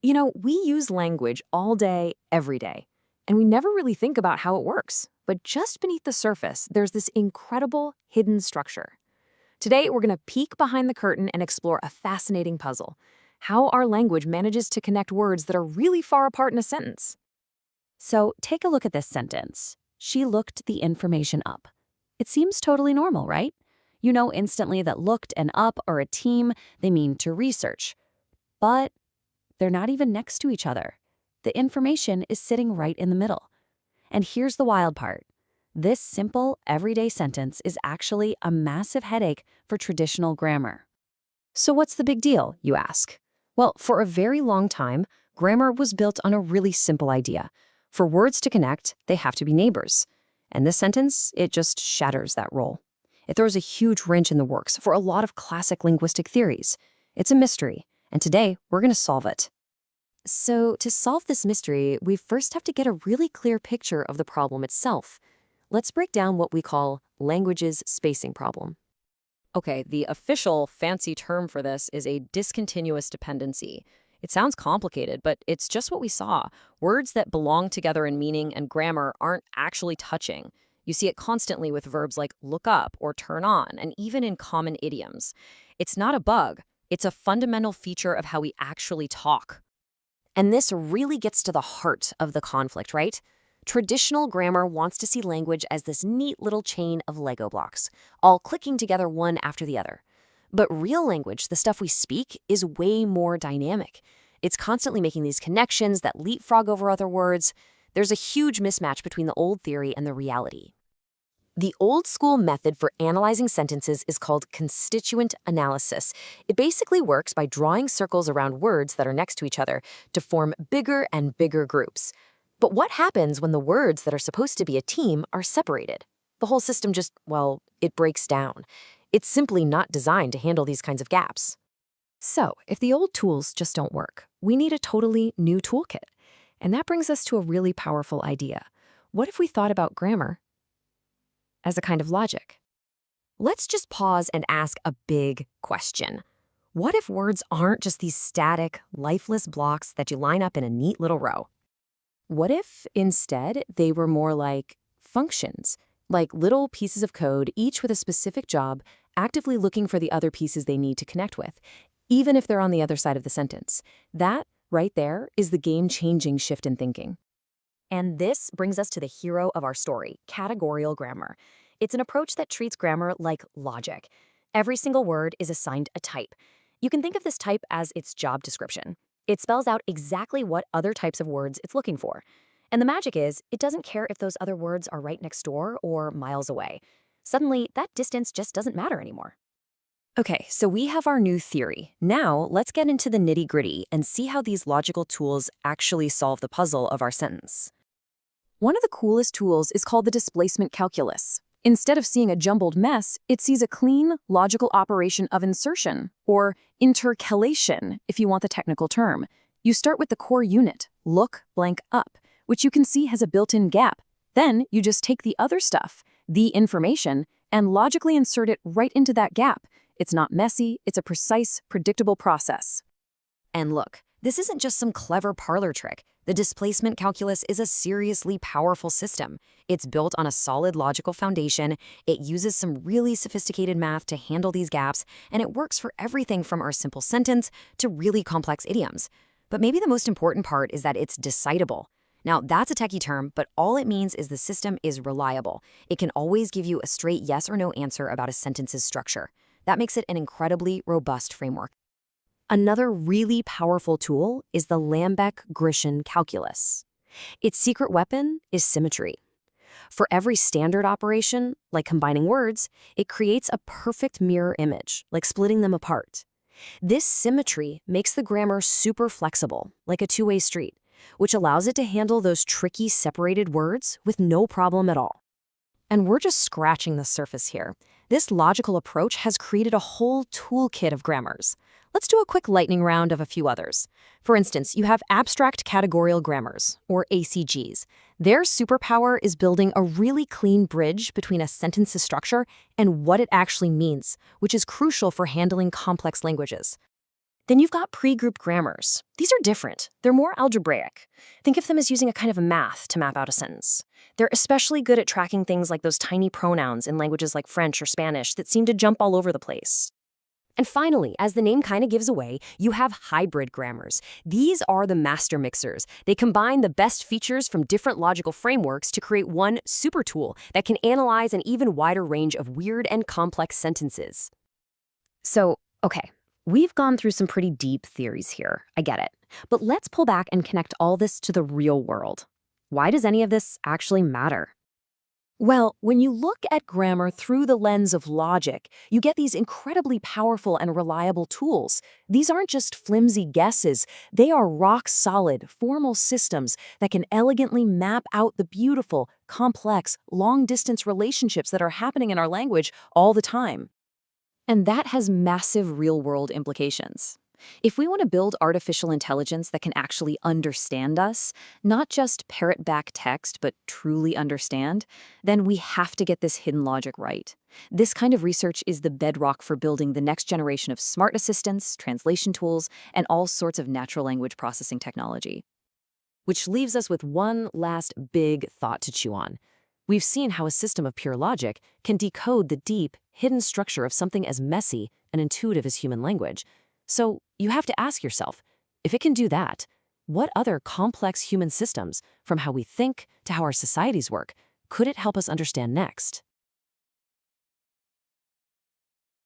We use language all day, every day, and we never really think about how it works. But just beneath the surface, there's this incredible hidden structure. Today, we're going to peek behind the curtain and explore a fascinating puzzle: how our language manages to connect words that are really far apart in a sentence. So take a look at this sentence. She looked the information up. It seems totally normal, right? You know instantly that looked and up are a team, they mean to research. But they're not even next to each other. The information is sitting right in the middle. And here's the wild part. This simple, everyday sentence is actually a massive headache for traditional grammar. So what's the big deal, you ask? Well, for a very long time, grammar was built on a really simple idea. For words to connect, they have to be neighbors. And this sentence, it just shatters that role. It throws a huge wrench in the works for a lot of classic linguistic theories. It's a mystery, and today we're going to solve it. So to solve this mystery, we first have to get a really clear picture of the problem itself. Let's break down what we call language's spacing problem. Okay, the official fancy term for this is a discontinuous dependency. It sounds complicated, but it's just what we saw. Words that belong together in meaning and grammar aren't actually touching. You see it constantly with verbs like look up or turn on, and even in common idioms. It's not a bug. It's a fundamental feature of how we actually talk. And this really gets to the heart of the conflict, right? Traditional grammar wants to see language as this neat little chain of Lego blocks, all clicking together one after the other. But real language, the stuff we speak, is way more dynamic. It's constantly making these connections that leapfrog over other words. There's a huge mismatch between the old theory and the reality. The old school method for analyzing sentences is called constituent analysis. It basically works by drawing circles around words that are next to each other to form bigger and bigger groups. But what happens when the words that are supposed to be a team are separated? The whole system just, well, it breaks down. It's simply not designed to handle these kinds of gaps. So, if the old tools just don't work, we need a totally new toolkit. And that brings us to a really powerful idea. What if we thought about grammar as a kind of logic? Let's just pause and ask a big question. What if words aren't just these static, lifeless blocks that you line up in a neat little row? What if, instead, they were more like functions, like little pieces of code, each with a specific job, actively looking for the other pieces they need to connect with, even if they're on the other side of the sentence? That, right there, is the game-changing shift in thinking. And this brings us to the hero of our story, categorial grammar. It's an approach that treats grammar like logic. Every single word is assigned a type. You can think of this type as its job description. It spells out exactly what other types of words it's looking for. And the magic is, it doesn't care if those other words are right next door or miles away. Suddenly, that distance just doesn't matter anymore. Okay, so we have our new theory. Now, let's get into the nitty-gritty and see how these logical tools actually solve the puzzle of our sentence. One of the coolest tools is called the displacement calculus. Instead of seeing a jumbled mess, it sees a clean, logical operation of insertion, or intercalation, if you want the technical term. You start with the core unit, look blank up, which you can see has a built-in gap. Then you just take the other stuff, the information, and logically insert it right into that gap. It's not messy, it's a precise, predictable process. And look, this isn't just some clever parlor trick. The displacement calculus is a seriously powerful system. It's built on a solid logical foundation, it uses some really sophisticated math to handle these gaps, and it works for everything from our simple sentence to really complex idioms. But maybe the most important part is that it's decidable. Now, that's a techie term, but all it means is the system is reliable. It can always give you a straight yes or no answer about a sentence's structure. That makes it an incredibly robust framework. Another really powerful tool is the Lambeck Gish calculus. Its secret weapon is symmetry. For every standard operation, like combining words, it creates a perfect mirror image, like splitting them apart. This symmetry makes the grammar super flexible, like a two-way street, which allows it to handle those tricky separated words with no problem at all. And we're just scratching the surface here. This logical approach has created a whole toolkit of grammars. Let's do a quick lightning round of a few others. For instance, you have abstract categorial grammars, or ACGs. Their superpower is building a really clean bridge between a sentence's structure and what it actually means, which is crucial for handling complex languages. Then you've got pre-grouped grammars. These are different. They're more algebraic. Think of them as using a kind of math to map out a sentence. They're especially good at tracking things like those tiny pronouns in languages like French or Spanish that seem to jump all over the place. And finally, as the name kind of gives away, you have hybrid grammars. These are the master mixers. They combine the best features from different logical frameworks to create one super tool that can analyze an even wider range of weird and complex sentences. So, okay, we've gone through some pretty deep theories here. I get it. But let's pull back and connect all this to the real world. Why does any of this actually matter? Well, when you look at grammar through the lens of logic, you get these incredibly powerful and reliable tools. These aren't just flimsy guesses. They are rock-solid, formal systems that can elegantly map out the beautiful, complex, long-distance relationships that are happening in our language all the time. And that has massive real-world implications. If we want to build artificial intelligence that can actually understand us, not just parrot back text, but truly understand, then we have to get this hidden logic right. This kind of research is the bedrock for building the next generation of smart assistants, translation tools, and all sorts of natural language processing technology. Which leaves us with one last big thought to chew on. We've seen how a system of pure logic can decode the deep, hidden structure of something as messy and intuitive as human language. So you have to ask yourself, if it can do that, what other complex human systems, from how we think to how our societies work, could it help us understand next?